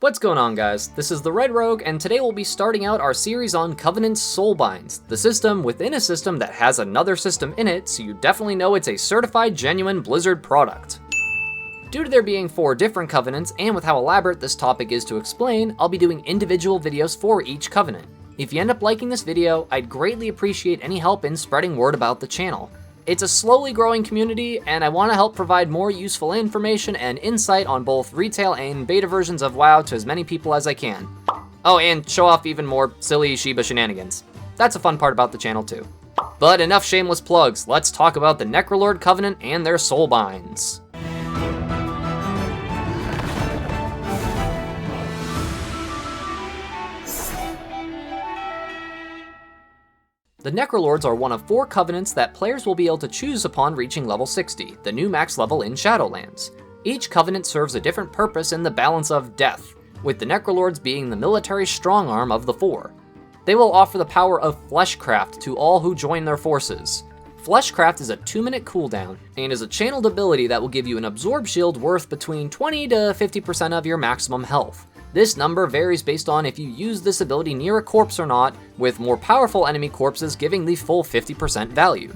What's going on, guys? This is the Red Rogue, and today we'll be starting out our series on Covenant's Soulbinds, the system within a system that has another system in it, so you definitely know it's a certified genuine Blizzard product. Due to there being 4 different covenants, and with how elaborate this topic is to explain, I'll be doing individual videos for each covenant. If you end up liking this video, I'd greatly appreciate any help in spreading word about the channel. It's a slowly growing community, and I want to help provide more useful information and insight on both retail and beta versions of WoW to as many people as I can. Oh, and show off even more silly Shiba shenanigans. That's a fun part about the channel too. But enough shameless plugs, let's talk about the Necrolord Covenant and their Soulbinds. The Necrolords are one of 4 covenants that players will be able to choose upon reaching level 60, the new max level in Shadowlands. Each covenant serves a different purpose in the balance of death, with the Necrolords being the military strong arm of the 4. They will offer the power of Fleshcraft to all who join their forces. Fleshcraft is a 2-minute cooldown, and is a channeled ability that will give you an absorb shield worth between 20 to 50% of your maximum health. This number varies based on if you use this ability near a corpse or not, with more powerful enemy corpses giving the full 50% value.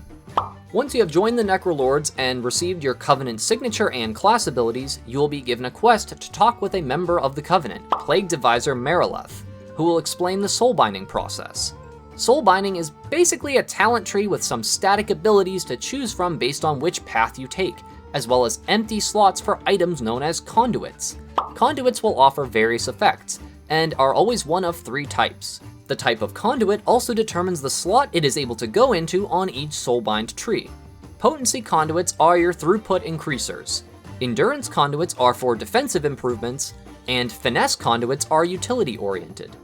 Once you have joined the Necrolords and received your Covenant signature and class abilities, you will be given a quest to talk with a member of the Covenant, Plague Deviser Marileth, who will explain the soulbinding process. Soulbinding is basically a talent tree with some static abilities to choose from based on which path you take, as well as empty slots for items known as Conduits. Conduits will offer various effects, and are always one of 3 types. The type of conduit also determines the slot it is able to go into on each Soulbind tree. Potency conduits are your throughput increasers. Endurance conduits are for defensive improvements, and finesse conduits are utility-oriented.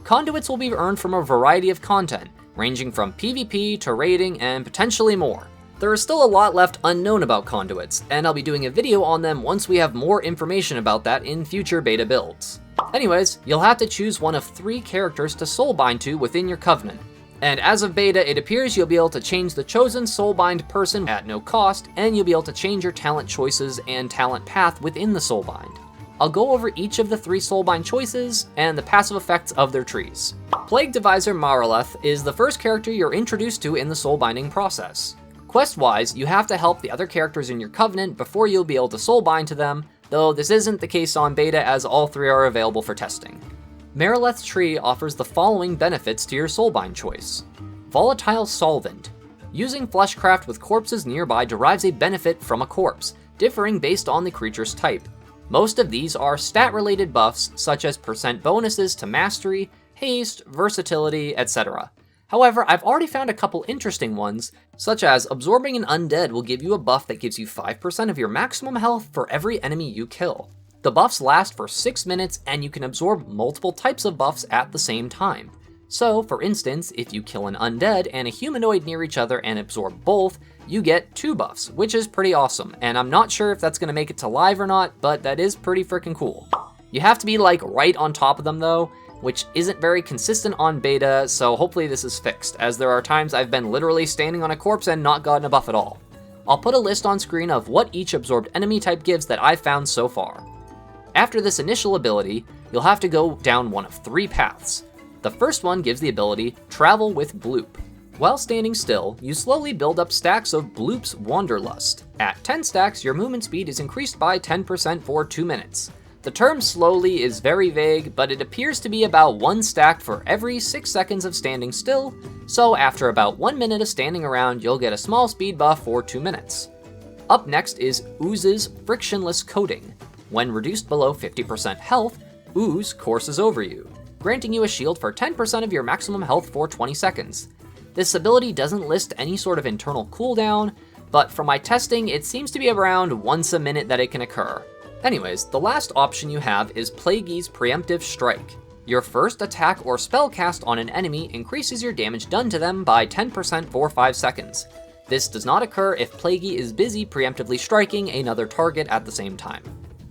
Conduits will be earned from a variety of content, ranging from PvP to raiding and potentially more. There is still a lot left unknown about conduits, and I'll be doing a video on them once we have more information about that in future beta builds. Anyways, you'll have to choose one of 3 characters to soulbind to within your covenant. And as of beta, it appears you'll be able to change the chosen soulbind person at no cost, and you'll be able to change your talent choices and talent path within the soulbind. I'll go over each of the 3 soulbind choices and the passive effects of their trees. Plague Deviser Marileth is the first character you're introduced to in the soulbinding process. Quest-wise, you have to help the other characters in your covenant before you'll be able to soulbind to them, though this isn't the case on beta as all 3 are available for testing. Marileth's tree offers the following benefits to your soulbind choice. Volatile Solvent. Using Fleshcraft with corpses nearby derives a benefit from a corpse, differing based on the creature's type. Most of these are stat-related buffs, such as percent bonuses to mastery, haste, versatility, etc. However, I've already found a couple interesting ones, such as absorbing an undead will give you a buff that gives you 5% of your maximum health for every enemy you kill. The buffs last for 6 minutes, and you can absorb multiple types of buffs at the same time. So, for instance, if you kill an undead and a humanoid near each other and absorb both, you get 2 buffs, which is pretty awesome, and I'm not sure if that's going to make it to live or not, but that is pretty freaking cool. You have to be like right on top of them though, which isn't very consistent on beta, so hopefully this is fixed, as there are times I've been literally standing on a corpse and not gotten a buff at all. I'll put a list on screen of what each absorbed enemy type gives that I've found so far. After this initial ability, you'll have to go down one of 3 paths. The first one gives the ability Travel with Bloop. While standing still, you slowly build up stacks of Bloop's Wanderlust. At 10 stacks, your movement speed is increased by 10% for 2 minutes. The term slowly is very vague, but it appears to be about 1 stack for every 6 seconds of standing still, so after about 1 minute of standing around, you'll get a small speed buff for 2 minutes. Up next is Ooze's Frictionless Coating. When reduced below 50% health, Ooze courses over you, granting you a shield for 10% of your maximum health for 20 seconds. This ability doesn't list any sort of internal cooldown, but from my testing, it seems to be around once a minute that it can occur. Anyways, the last option you have is Plaguey's Preemptive Strike. Your first attack or spell cast on an enemy increases your damage done to them by 10% for 5 seconds. This does not occur if Plaguey is busy preemptively striking another target at the same time.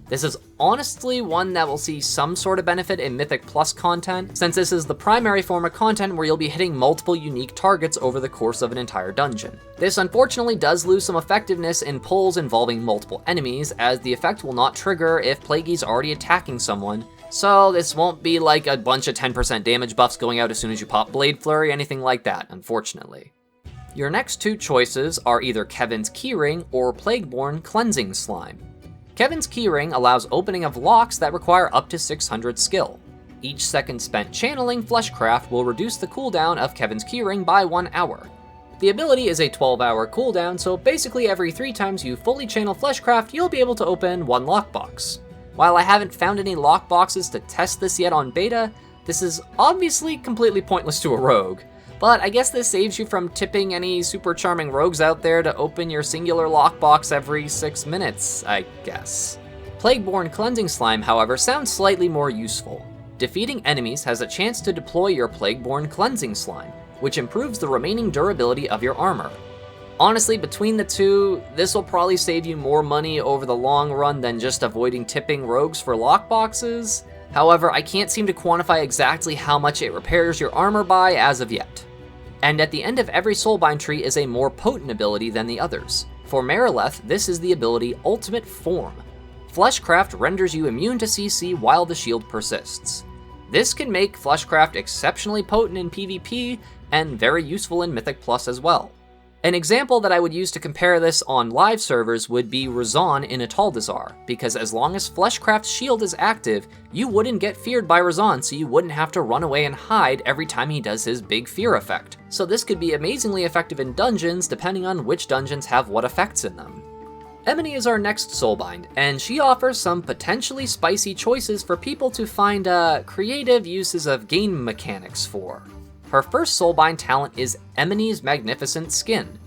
This is honestly one that will see some sort of benefit in Mythic Plus content, since this is the primary form of content where you'll be hitting multiple unique targets over the course of an entire dungeon. This unfortunately does lose some effectiveness in pulls involving multiple enemies, as the effect will not trigger if Plaguey's already attacking someone, So this won't be like a bunch of 10% damage buffs going out as soon as you pop Blade Flurry, anything like that, unfortunately. Your next two choices are either Kevin's Keyring or Plagueborn Cleansing Slime. Kevin's Keyring allows opening of locks that require up to 600 skill. Each second spent channeling Fleshcraft will reduce the cooldown of Kevin's Keyring by 1 hour. The ability is a 12-hour cooldown, so basically every 3 times you fully channel Fleshcraft, you'll be able to open 1 lockbox. While I haven't found any lockboxes to test this yet on beta, this is obviously completely pointless to a rogue. But I guess this saves you from tipping any super charming rogues out there to open your singular lockbox every 6 minutes, I guess. Plagueborn Cleansing Slime, however, sounds slightly more useful. Defeating enemies has a chance to deploy your Plagueborn Cleansing Slime, which improves the remaining durability of your armor. Honestly, between the two, this will probably save you more money over the long run than just avoiding tipping rogues for lockboxes. However, I can't seem to quantify exactly how much it repairs your armor by as of yet. And at the end of every Soulbind tree is a more potent ability than the others. For Marileth, this is the ability Ultimate Form. Fleshcraft renders you immune to CC while the shield persists. This can make Fleshcraft exceptionally potent in PvP and very useful in Mythic Plus as well. An example that I would use to compare this on live servers would be Razan in Ataldazar, because as long as Fleshcraft's shield is active, you wouldn't get feared by Razan, so you wouldn't have to run away and hide every time he does his big fear effect. So this could be amazingly effective in dungeons, depending on which dungeons have what effects in them. Emeni is our next Soulbind, and she offers some potentially spicy choices for people to find creative uses of game mechanics for. Her first Soulbind talent is Emeni's Magnificent Skin.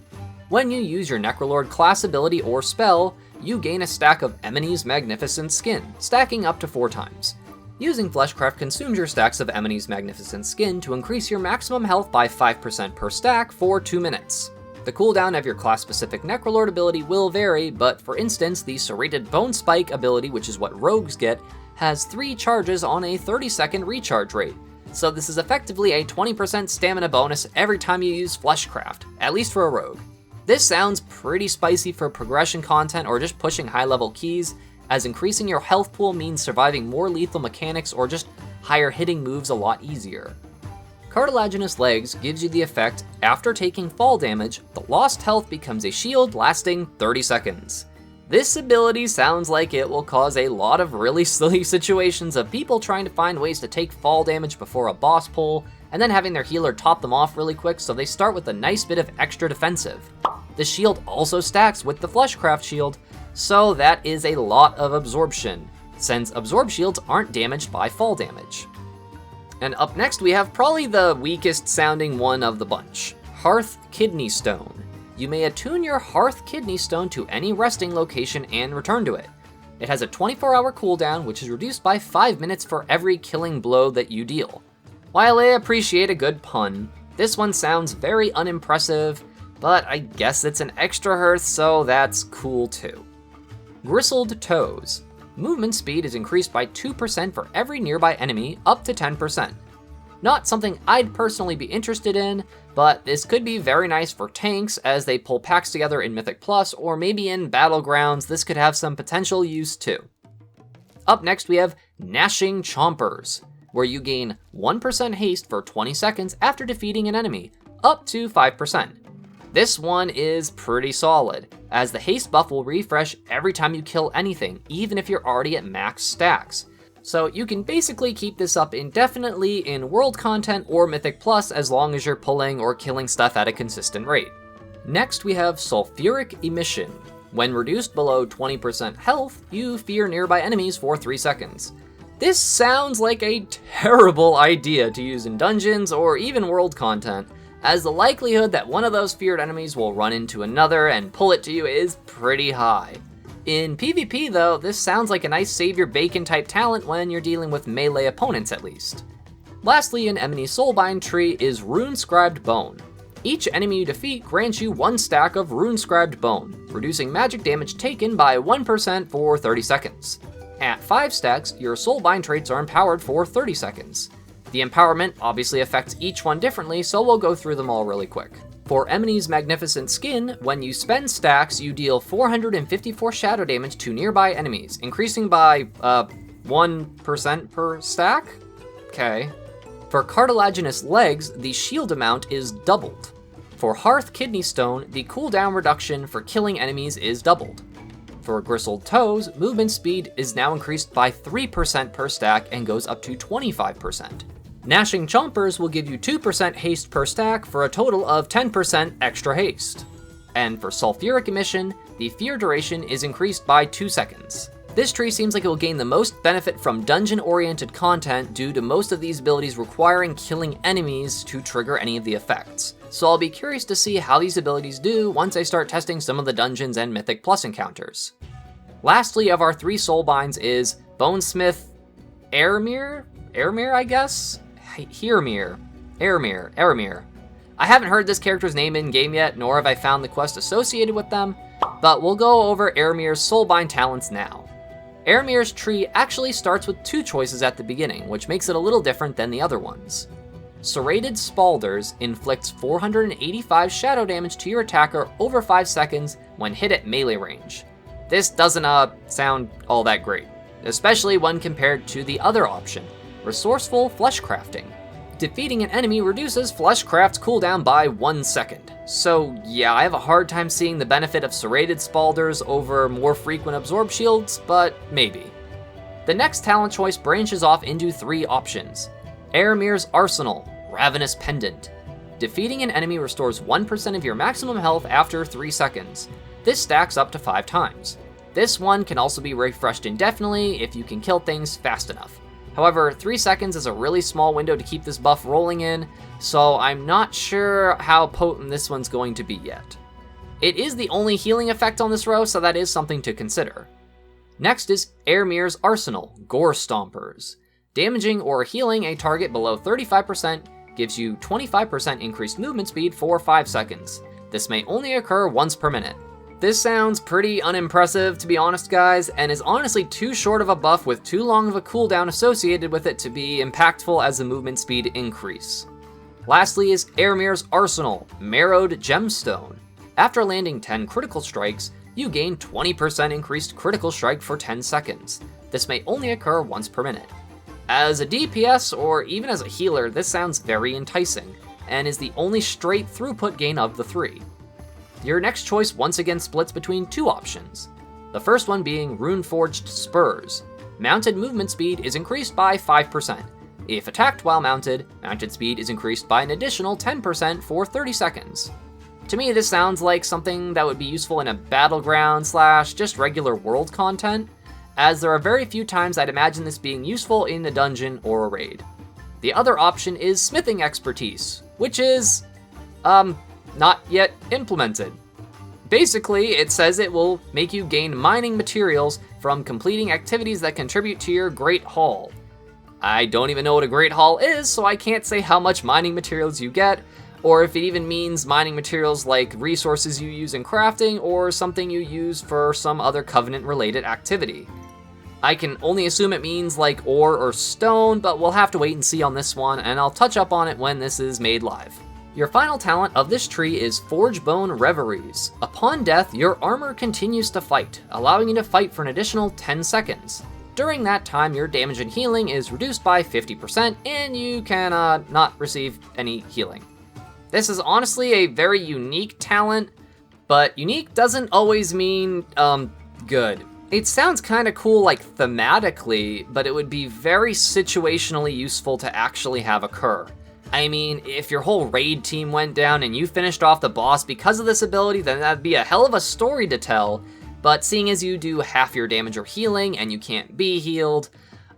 When you use your Necrolord class ability or spell, you gain a stack of Emeni's Magnificent Skin, stacking up to 4 times. Using Fleshcraft consumes your stacks of Emeni's Magnificent Skin to increase your maximum health by 5% per stack for 2 minutes. The cooldown of your class-specific Necrolord ability will vary, but for instance, the Serrated Bone Spike ability, which is what rogues get, has 3 charges on a 30-second recharge rate. So this is effectively a 20% stamina bonus every time you use Fleshcraft, at least for a rogue. This sounds pretty spicy for progression content or just pushing high-level keys, as increasing your health pool means surviving more lethal mechanics or just higher hitting moves a lot easier. Cartilaginous Legs gives you the effect, after taking fall damage, the lost health becomes a shield lasting 30 seconds. This ability sounds like it will cause a lot of really silly situations of people trying to find ways to take fall damage before a boss pull, and then having their healer top them off really quick so they start with a nice bit of extra defensive. The shield also stacks with the Fleshcraft shield, so that is a lot of absorption, since absorb shields aren't damaged by fall damage. And up next we have probably the weakest sounding one of the bunch, Hearth Kidney Stone. You may attune your Hearth Kidney Stone to any resting location and return to it. It has a 24-hour cooldown, which is reduced by 5 minutes for every killing blow that you deal. While I appreciate a good pun, this one sounds very unimpressive, but I guess it's an extra hearth, so that's cool too. Gristled Toes. Movement speed is increased by 2% for every nearby enemy, up to 10%. Not something I'd personally be interested in, but this could be very nice for tanks as they pull packs together in Mythic Plus, or maybe in Battlegrounds this could have some potential use too. Up next we have Gnashing Chompers, where you gain 1% haste for 20 seconds after defeating an enemy, up to 5%. This one is pretty solid, as the haste buff will refresh every time you kill anything, even if you're already at max stacks. So you can basically keep this up indefinitely in world content or Mythic Plus as long as you're pulling or killing stuff at a consistent rate. Next we have Sulfuric Emission. When reduced below 20% health, you fear nearby enemies for 3 seconds. This sounds like a terrible idea to use in dungeons or even world content, as the likelihood that one of those feared enemies will run into another and pull it to you is pretty high. In PvP though, this sounds like a nice save your bacon type talent when you're dealing with melee opponents at least. Lastly, in Emeni's Soulbind tree is Runescribed Bone. Each enemy you defeat grants you 1 stack of Runescribed Bone, reducing magic damage taken by 1% for 30 seconds. At 5 stacks, your Soulbind traits are empowered for 30 seconds. The empowerment obviously affects each one differently, so we'll go through them all really quick. For Emeni's Magnificent Skin, when you spend stacks, you deal 454 shadow damage to nearby enemies, increasing by, 1% per stack? Okay. For cartilaginous legs, the shield amount is doubled. For Hearth Kidney Stone, the cooldown reduction for killing enemies is doubled. For Gristled Toes, movement speed is now increased by 3% per stack and goes up to 25%. Gnashing Chompers will give you 2% haste per stack for a total of 10% extra haste. And for Sulfuric Emission, the fear duration is increased by 2 seconds. This tree seems like it will gain the most benefit from dungeon-oriented content due to most of these abilities requiring killing enemies to trigger any of the effects. So I'll be curious to see how these abilities do once I start testing some of the dungeons and Mythic Plus encounters. Lastly of our 3 Soulbinds is Bonesmith Heirmir, I guess? Heirmir. I haven't heard this character's name in-game yet, nor have I found the quest associated with them, but we'll go over Heirmir's Soulbind talents now. Heirmir's tree actually starts with 2 choices at the beginning, which makes it a little different than the other ones. Serrated Spalders inflicts 485 shadow damage to your attacker over 5 seconds when hit at melee range. This doesn't sound all that great, especially when compared to the other option, Resourceful Fleshcrafting. Defeating an enemy reduces Fleshcraft's cooldown by 1 second. So yeah, I have a hard time seeing the benefit of Serrated Spalders over more frequent Absorb Shields, but maybe. The next talent choice branches off into 3 options. Heirmir's Arsenal, Ravenous Pendant. Defeating an enemy restores 1% of your maximum health after 3 seconds. This stacks up to 5 times. This one can also be refreshed indefinitely if you can kill things fast enough. However, 3 seconds is a really small window to keep this buff rolling in, so I'm not sure how potent this one's going to be yet. It is the only healing effect on this row, so that is something to consider. Next is Heirmir's Arsenal, Gore Stompers. Damaging or healing a target below 35% gives you 25% increased movement speed for 5 seconds. This may only occur once per minute. This sounds pretty unimpressive, to be honest guys, and is honestly too short of a buff with too long of a cooldown associated with it to be impactful as the movement speed increase. Lastly is Heirmir's Arsenal, Marrowed Gemstone. After landing 10 critical strikes, you gain 20% increased critical strike for 10 seconds. This may only occur once per minute. As a DPS or even as a healer, this sounds very enticing, and is the only straight throughput gain of the 3. Your next choice once again splits between 2 options. The first one being Runeforged Spurs. Mounted movement speed is increased by 5%. If attacked while mounted, mounted speed is increased by an additional 10% for 30 seconds. To me, this sounds like something that would be useful in a battleground / just regular world content, as there are very few times I'd imagine this being useful in a dungeon or a raid. The other option is Smithing Expertise, which is, not yet implemented. Basically, it says it will make you gain mining materials from completing activities that contribute to your Great Haul. I don't even know what a Great Haul is, so I can't say how much mining materials you get, or if it even means mining materials like resources you use in crafting, or something you use for some other Covenant-related activity. I can only assume it means like ore or stone, but we'll have to wait and see on this one, and I'll touch up on it when this is made live. Your final talent of this tree is Forgebone Reveries. Upon death, your armor continues to fight, allowing you to fight for an additional 10 seconds. During that time, your damage and healing is reduced by 50%, and you can not receive any healing. This is honestly a very unique talent, but unique doesn't always mean, good. It sounds kinda cool like thematically, but it would be very situationally useful to actually have occur. I mean, if your whole raid team went down and you finished off the boss because of this ability, then that'd be a hell of a story to tell, but seeing as you do half your damage or healing and you can't be healed,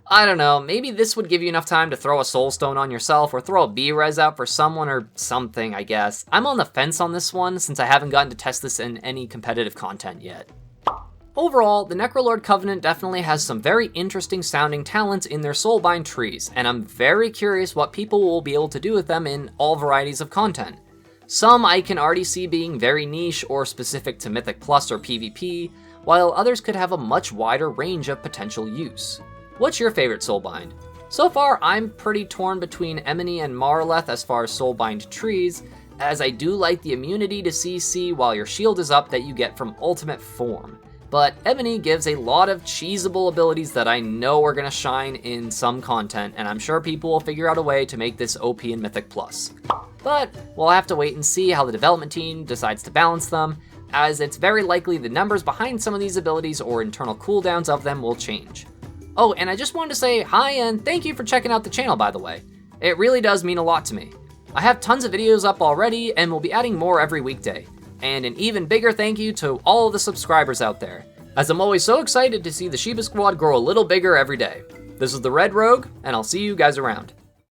I don't know, maybe this would give you enough time to throw a soul stone on yourself or throw a B-res out for someone or something, I guess. I'm on the fence on this one since I haven't gotten to test this in any competitive content yet. Overall, the Necrolord Covenant definitely has some very interesting sounding talents in their Soulbind trees, and I'm very curious what people will be able to do with them in all varieties of content. Some I can already see being very niche or specific to Mythic Plus or PvP, while others could have a much wider range of potential use. What's your favorite Soulbind? So far, I'm pretty torn between Emeni and Marileth as far as Soulbind trees, as I do like the immunity to CC while your shield is up that you get from Ultimate Form. But Emeni gives a lot of cheesable abilities that I know are gonna shine in some content, and I'm sure people will figure out a way to make this OP in Mythic Plus. But we'll have to wait and see how the development team decides to balance them, as it's very likely the numbers behind some of these abilities or internal cooldowns of them will change. Oh, and I just wanted to say hi and thank you for checking out the channel, by the way. It really does mean a lot to me. I have tons of videos up already and will be adding more every weekday. And an even bigger thank you to all of the subscribers out there, as I'm always so excited to see the Sheba Squad grow a little bigger every day. This is the Red Rogue, and I'll see you guys around.